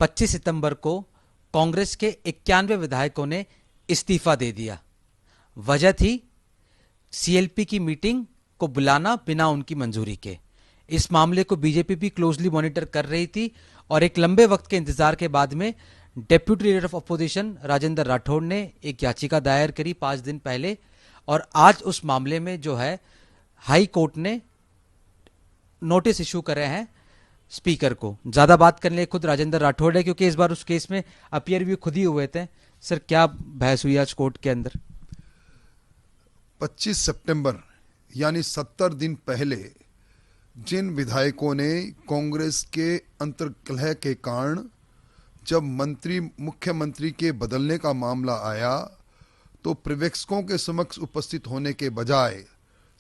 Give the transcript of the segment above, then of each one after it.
25 सितंबर को कांग्रेस के 91 विधायकों ने इस्तीफा दे दिया। वजह थी सीएलपी की मीटिंग को बुलाना बिना उनकी मंजूरी के। इस मामले को बीजेपी भी क्लोजली मॉनिटर कर रही थी और एक लंबे वक्त के इंतजार के बाद में deputy leader of opposition Rajendra Rathore ने एक याचिका दायर करी 5 दिन पहले, और आज उस मामले में जो है हाई कोर्ट ने नोटिस इशू करे हैं स्पीकर को। ज्यादा बात करने लिए खुद राजेंद्र राठौड़ है, क्योंकि इस बार उस केस में अपीयर भी खुद ही हुए थे। सर, क्या बहस हुई आज कोर्ट के अंदर? 25 सितंबर यानी 70 दिन पहले जिन विधायकों ने कांग्रेस के अंतर्कलह के कारण जब मुख्यमंत्री के बदलने का मामला आया तो पर्यवेक्षकों के समक्ष उपस्थित होने के बजाय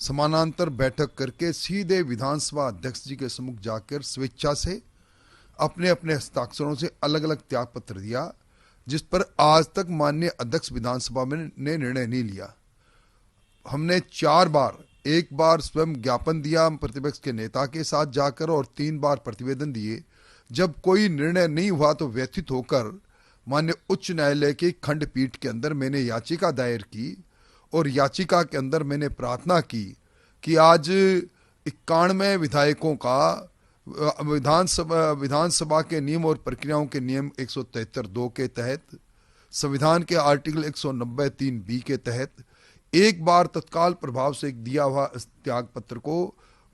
समानांतर बैठक करके सीधे विधानसभा अध्यक्ष जी के सम्मुख जाकर स्वेच्छा से अपने अपने हस्ताक्षरों से अलग अलग त्याग पत्र दिया, जिस पर आज तक माननीय अध्यक्ष विधानसभा में ने निर्णय नहीं लिया। हमने 4 बार, एक बार स्वयं ज्ञापन दिया प्रतिपक्ष के नेता के साथ जाकर और 3 बार प्रतिवेदन दिए। जब कोई निर्णय नहीं हुआ तो व्यथित होकर माननीय उच्च न्यायालय की खंडपीठ के अंदर मैंने याचिका दायर की और याचिका के अंदर मैंने प्रार्थना की कि आज 91 विधायकों का विधानसभा के नियम और प्रक्रियाओं के नियम 173(2) के तहत, संविधान के आर्टिकल 190(3)(b) के तहत एक बार तत्काल प्रभाव से दिया हुआ त्याग पत्र को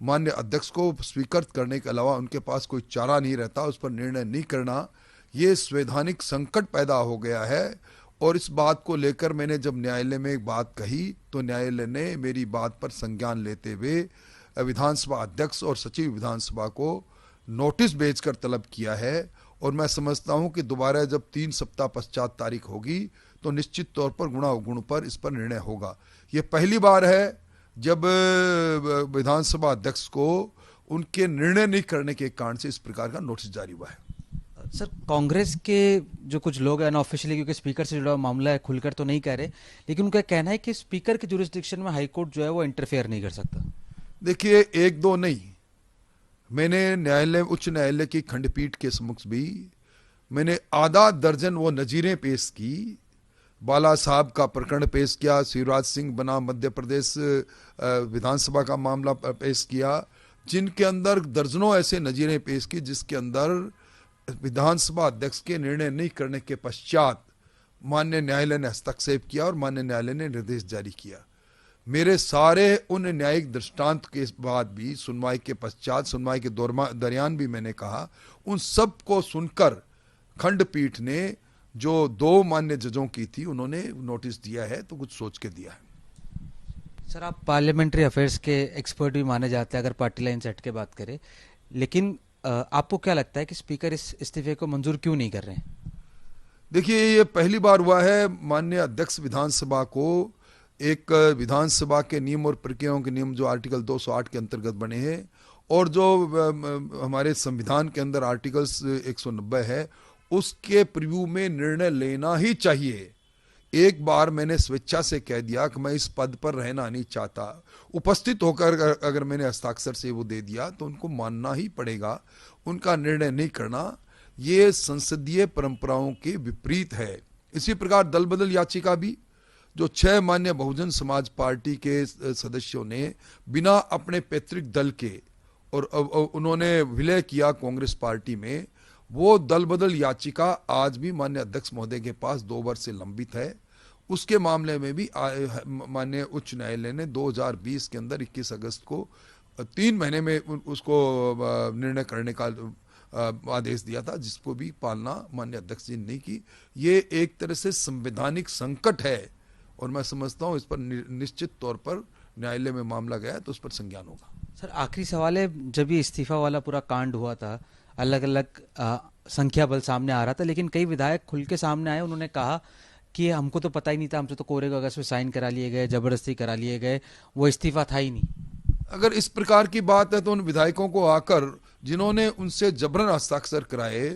माननीय अध्यक्ष को स्वीकृत करने के अलावा उनके पास कोई चारा नहीं रहता, उस पर निर्णय नहीं करना। ये संवैधानिक संकट पैदा हो गया है। और इस बात को लेकर मैंने जब न्यायालय में एक बात कही तो न्यायालय ने मेरी बात पर संज्ञान लेते हुए विधानसभा अध्यक्ष और सचिव विधानसभा को नोटिस भेजकर तलब किया है। और मैं समझता हूं कि दोबारा जब 3 सप्ताह पश्चात तारीख होगी तो निश्चित तौर पर गुणा अवगुण पर इस पर निर्णय होगा। ये पहली बार है जब विधानसभा अध्यक्ष को उनके निर्णय नहीं करने के कारण से इस प्रकार का नोटिस जारी हुआ है। सर, कांग्रेस के जो कुछ लोग हैं अनऑफिशियली, क्योंकि स्पीकर से जुड़ा मामला है, खुलकर तो नहीं कह रहे, लेकिन उनका कहना है कि स्पीकर के जुरिस्डिक्शन में हाईकोर्ट जो है वो इंटरफेयर नहीं कर सकता। देखिए, 1-2 नहीं, मैंने उच्च न्यायालय की खंडपीठ के समक्ष भी मैंने आधा दर्जन वो नजीरें पेश की। बाला साहब का प्रकरण पेश किया, शिवराज सिंह बना मध्य प्रदेश विधानसभा का मामला पेश किया, जिनके अंदर दर्जनों ऐसे नजीरें पेश की जिसके अंदर विधानसभा अध्यक्ष के निर्णय नहीं करने के पश्चात माननीय न्यायालय ने हस्तक्षेप किया और माननीय न्यायालय ने निर्देश जारी किया। मेरे सारे उन न्यायिक दृष्टांत के बाद भी सुनवाई के पश्चात, सुनवाई के दरमियान भी मैंने कहा, उन सब को सुनकर खंडपीठ ने जो 2 मान्य जजों की थी उन्होंने नोटिस दिया है, तो कुछ सोच के दिया है। सर, आप पार्लियामेंट्री अफेयर्स के एक्सपर्ट भी माने जाते हैं अगर पार्टी लाइन सेट के बात करें, लेकिन आपको क्या लगता है कि स्पीकर इस इस्तीफे को मंजूर क्यों नहीं कर रहे हैं? देखिए, ये पहली बार हुआ है माननीय अध्यक्ष विधानसभा को एक विधानसभा के नियम और प्रक्रियाओं के नियम जो आर्टिकल 208 के अंतर्गत बने हैं और जो हमारे संविधान के अंदर आर्टिकल्स 190 है उसके प्रीव्यू में निर्णय लेना ही चाहिए। एक बार मैंने स्वेच्छा से कह दिया कि मैं इस पद पर रहना नहीं चाहता, उपस्थित होकर अगर मैंने हस्ताक्षर से वो दे दिया तो उनको मानना ही पड़ेगा। उनका निर्णय नहीं करना ये संसदीय परंपराओं के विपरीत है। इसी प्रकार दल बदल याचिका भी जो 6 मान्य बहुजन समाज पार्टी के सदस्यों ने बिना अपने पैतृक दल के और उन्होंने विलय किया कांग्रेस पार्टी में, वो दल बदल याचिका आज भी माननीय अध्यक्ष महोदय के पास 2 वर्ष से लंबित है। उसके मामले में भी माननीय उच्च न्यायालय ने 2020 के अंदर 21 अगस्त को 3 महीने में उसको निर्णय करने का आदेश दिया था, जिसको भी पालना माननीय अध्यक्ष जी ने नहीं की। ये एक तरह से संवैधानिक संकट है और मैं समझता हूँ इस पर निश्चित तौर पर न्यायालय में मामला गया है तो उस पर संज्ञान होगा। सर, आखिरी सवाल है, जब ये इस्तीफा वाला पूरा कांड हुआ था, अलग अलग संख्या बल सामने आ रहा था, लेकिन कई विधायक खुल के सामने आए, उन्होंने कहा कि हमको तो पता ही नहीं था, हमसे तो कोरे कागज में साइन करा लिए गए, जबरदस्ती करा लिए गए, वो इस्तीफा था ही नहीं। अगर इस प्रकार की बात है तो उन विधायकों को आकर जिन्होंने उनसे जबरन हस्ताक्षर कराए,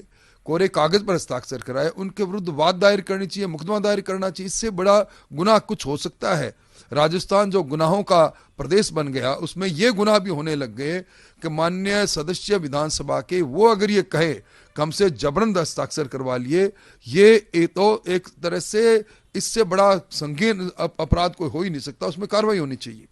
कोरे कागज पर हस्ताक्षर कराए, उनके विरुद्ध वाद दायर करनी चाहिए, मुकदमा दायर करना चाहिए। इससे बड़ा गुनाह कुछ हो सकता है? राजस्थान जो गुनाहों का प्रदेश बन गया, उसमें ये गुनाह भी होने लग गए कि माननीय सदस्य विधानसभा के वो अगर ये कहे कि हमसे जबरन हस्ताक्षर करवा लिए, ये तो एक तरह से इससे बड़ा संगीन अपराध कोई हो ही नहीं सकता, उसमें कार्रवाई होनी चाहिए।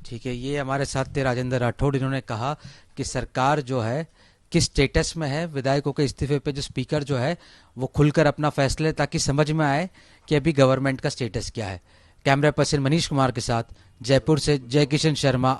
ठीक है, ये हमारे साथ थे राजेंद्र राठौड़। इन्होंने कहा कि सरकार जो है किस स्टेटस में है, विधायकों के इस्तीफे पे जो स्पीकर जो है वो खुलकर अपना फैसला ले, ताकि समझ में आए कि अभी गवर्नमेंट का स्टेटस क्या है। कैमरा पर्सन मनीष कुमार के साथ जयपुर से जय किशन शर्मा।